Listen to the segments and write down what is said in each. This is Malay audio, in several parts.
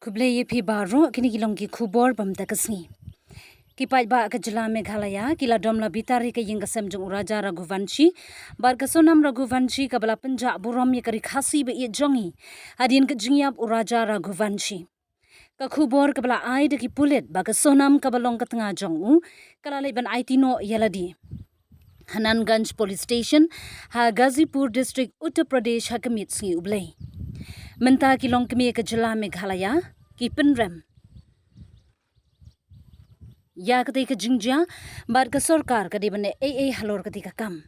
Kublai phi baro kini kilong ki khubor bam takasni. Kipai ba ka jila Meghalaya kila domla bitari ka yinga semjong Raja Raghuvanshi bar ka sonam Raghuvanshi ka bala penja burom ye kari khasi be ye jongi hadin ka jingyap Raja Raghuvanshi ka khubor ka bala ai de ki pulit ba ka sonam ka balong ka tengah jongu kala ban aitino yaladi Hananganj Police Station ha Gazipur District Uttar Pradesh ha kamit singi ublay menta kilong kami ka jila Meghalaya ki penrem ya ketika jingja bar ke sarkar ke dibane halor ketika kam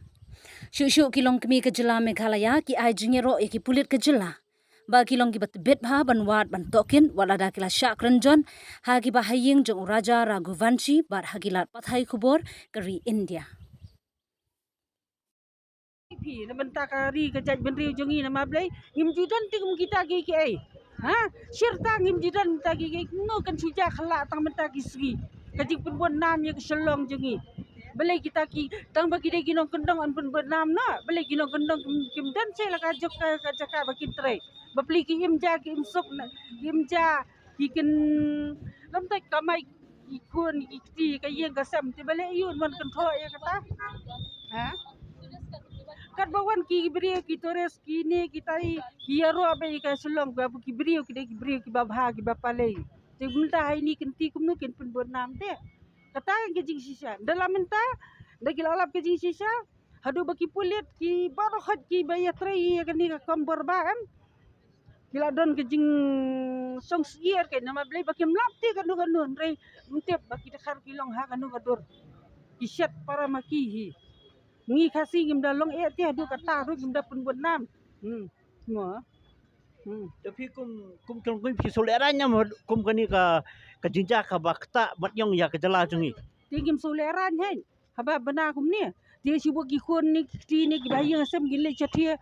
shu kilong kami ke jela Meghalaya ki ai jingero ki pulit ke jela ba kilong ki bet bha ban wat ban tokin walada kila Shakranjan ha ki ba haying jong Raja Raghuvanshi bar hagilat pathai khubor kari India Pi na banta ka ri ka jaj ben ri jongi na mablay ngim judan ti kum kita gi ki ai ha syirta ngim judan ta gi no kan suja khala tang banta ki sri ka jing pun bon nam ye ke selong jongi balai kita ki tang bagi de ginong kendong an pun bon nam na balai ginong kendong kim dan se la ka jok ka jaka baki tre bapli ki im ja ki im sok na im ja ki ken lam ta kamai ki kun ki ti ka yeng ka sam ti balai yun man kan tho ye kata ha kat bawan ki brio ki tores ki ni kita hiaro abe ka selong ba ki brio ki babha ki bapalei te bunta hai ni kenti kumno ken pun bernam te kata ke jing sisa dalam menta dagi lalap ke jing sisa hadu baki pulit ki barohat ki bayatrai kan ni kompor ba am kila don ke jing song sier ke nama blai baki mlapti kan nu rei muntep baki dekhar kilong ha kan nu gadur kisyat para makihi ngi khasi ngim dalong ti hadu kata ru ngim da pun buat nam mo tapi kum kum soleranya kum kani ka jinja ka bakta matyong ya ka jala jungi tingim soleran hen haba bana kum ni dia sibu ki khon ni ti ni ki bayang asam gile chathia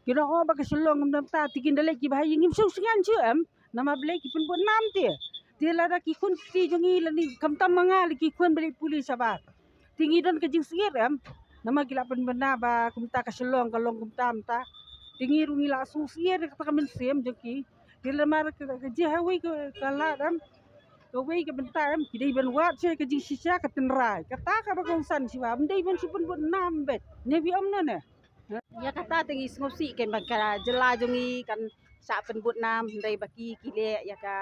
kira ho ba ka selong ngam ta tikin dale ki bayang ngim sung sungan chu am nama blai ki pun buat nam ti dia lada ki khon ti jungi lani kam tam manga ki khon beli pulis sabar tinggi don ke jing sier am nama gila pen bena ba kumta ka selong ka long kumta mta tingi rungi la su sier ka kamen sem joki dile mar ka je hawi ka kala dam ka wei ka benta am kidai ben wat se ka ji sisa ka tenrai kata ka ba kongsan siwa mdai ben supun bun nam bet ne bi om ne ya kata tingi ngosi ken bagara jela jongi kan sa pen but nam ndai baki kile ya ka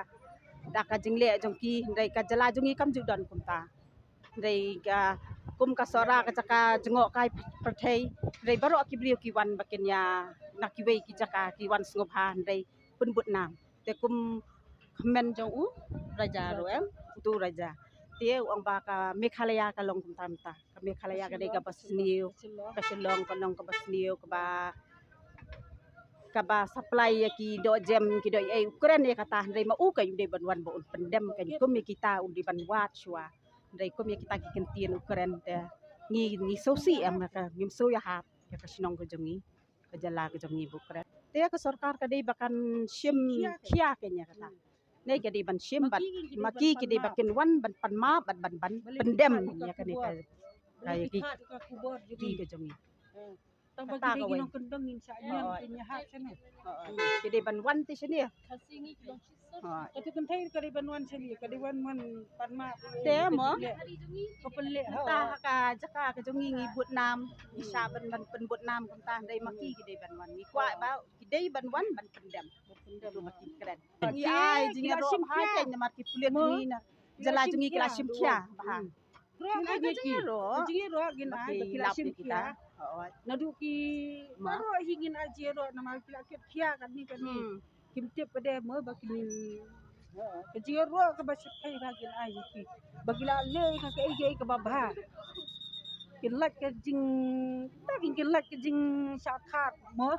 daka jingle jongki ndai ka jela jongi kam judan kumta ndai ka kum ka sora ka caka jengok kai perthei ndai baro ki brio ki wan baken ya nakiwei ki caka ki wan sngop ha ndai pen but nam te kum khmen jong u raja ro em tu raja tie ong ba ka Meghalaya ka long kum tamta ka Meghalaya ka dei ka basniu ka selong ka long ka basniu ka ba supply ki do jem ki do ai ukren ya kata ndai ma u ka yum dei banwan bo un pendem ka kum kita un di banwat shwa ndai kum ya kita ki kentien ukren te ngi sosi am ka ngim so ya hat ya ka sinong ko jongi ka jala ko jongi bukren te ka sarkar ka dei bakan shim khia kenya kata nei ka dei ban shim bat maki ki dei bakin wan ban pan ma ban pendem ya ka dei ka ka kubor ki ka jongi tang bagi de ginong kendong ngin sa nyang pinya hat sene kede banwan ti sini kasingi kilong sisa katu kan thai ka banwan sene ka wan panma te mo ko pelle ta ka jaka ka jongi ngi but nam isa ban pen but nam kun ta dai maki kede banwan ngi kwa ba kede banwan ban pendam do maki keren ngi ai jinga ro hai ke nyamar ki pulet ngi na jala jongi kila sim khia bah ka jingi ro gin ai kila sim kita nadu ki maro hingin ajero nama kila kia kan ni kim tip pada mo bakin kejero ka basik kai bagin ai ki bagila le ka kai ka babha kilat ka jing ta kilat ka jing sakhat mo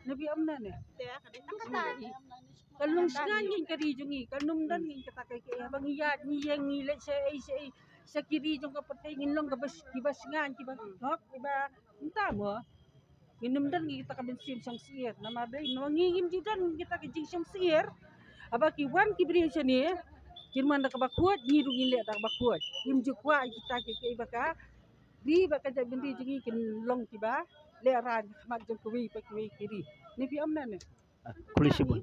nabi amna ne te ka dei kata di kalung singan ngin kari jungi kanum dan ngin kata kai bang yat ni yang ni le se sekiri jong ka patay ngin long ka bas kibas ngan kibas hok kiba entah mo minum dan kita ka bensin sang sier nama blai no ngingim jidan kita ka jing sang sier aba ki wan ki bri sini kirman ka bakuat ni du ngile tak bakuat im jukwa kita ke baka di baka ja bendi jingi kin long kiba le ran mat jong kuwi pa kuwi kiri ni pi amna ne kulisi bun